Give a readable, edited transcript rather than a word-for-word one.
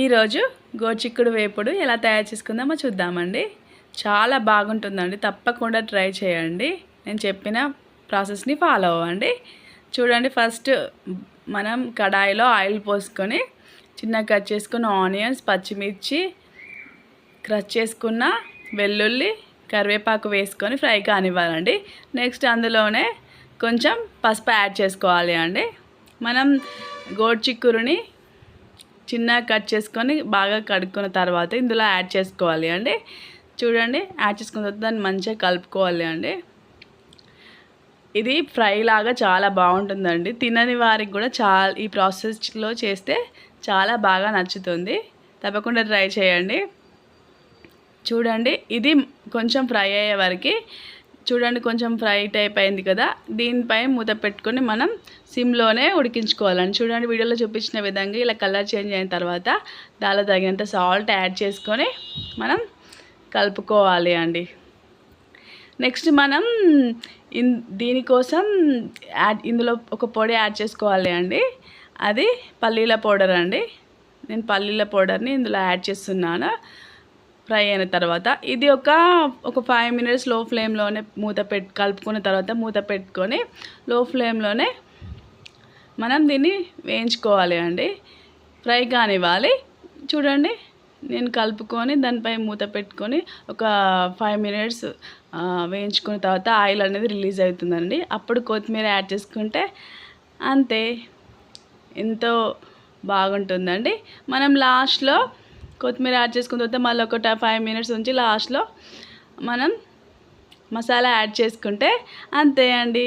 ఈరోజు గోరుచిక్కుడు వేపుడు ఎలా తయారు చేసుకుందామో చూద్దామండి. చాలా బాగుంటుందండి, తప్పకుండా ట్రై చేయండి. నేను చెప్పిన ప్రాసెస్ని ఫాలో అవ్వండి. చూడండి, ఫస్ట్ మనం కడాయిలో ఆయిల్ పోసుకొని చిన్నగా కట్ చేసుకున్న ఆనియన్స్, పచ్చిమిర్చి, క్రష్ చేసుకున్న వెల్లుల్లి, కరివేపాకు వేసుకొని ఫ్రై కానివ్వాలండి. నెక్స్ట్ అందులోనే కొంచెం పసుపు యాడ్ చేసుకోవాలి అండి. మనం గోరుచిక్కుడుని చిన్నగా కట్ చేసుకొని బాగా కడుక్కున్న తర్వాత ఇందులో యాడ్ చేసుకోవాలి అండి. చూడండి, యాడ్ చేసుకున్న తర్వాత దాన్ని మంచిగా కలుపుకోవాలి అండి. ఇది ఫ్రై లాగా చాలా బాగుంటుందండి. తినని వారికి కూడా ఈ ప్రాసెస్లో చేస్తే చాలా బాగా నచ్చుతుంది. తప్పకుండా ట్రై చేయండి. చూడండి, ఇది కొంచెం ఫ్రై అయ్యే వరకు చూడండి, కొంచెం ఫ్రై టైప్ అయింది కదా, దీనిపై మూత పెట్టుకొని మనం సిమ్లోనే ఉడికించుకోవాలండి. చూడండి, వీడియోలో చూపించిన విధంగా ఇలా కలర్ చేంజ్ అయిన తర్వాత దానిలో తగినంత సాల్ట్ యాడ్ చేసుకొని మనం కలుపుకోవాలి అండి. నెక్స్ట్ మనం దీనికోసం ఇందులో ఒక పొడి యాడ్ చేసుకోవాలి అండి. అది పల్లీల పౌడర్ అండి. నేను పల్లీల పౌడర్ని ఇందులో యాడ్ చేస్తున్నాను. ఫ్రై అయిన తర్వాత ఇది ఒక 5 మినిట్స్ లో ఫ్లేమ్లోనే కలుపుకున్న తర్వాత మూత పెట్టుకొని లో ఫ్లేమ్లోనే మనం దీన్ని వేయించుకోవాలి అండి. ఫ్రై కానివ్వాలి. చూడండి, నేను కలుపుకొని దానిపై మూత పెట్టుకొని ఒక 5 మినిట్స్ వేయించుకున్న తర్వాత ఆయిల్ అనేది రిలీజ్ అవుతుందండి. అప్పుడు కొత్తిమీర యాడ్ చేసుకుంటే అంతే, ఎంతో బాగుంటుందండి. మనం లాస్ట్లో కొత్తిమీర యాడ్ చేసుకున్న తర్వాత మళ్ళీ ఒక 5 మినిట్స్ ఉంచి లాస్ట్లో మనం మసాలా యాడ్ చేసుకుంటే అంతే అండి.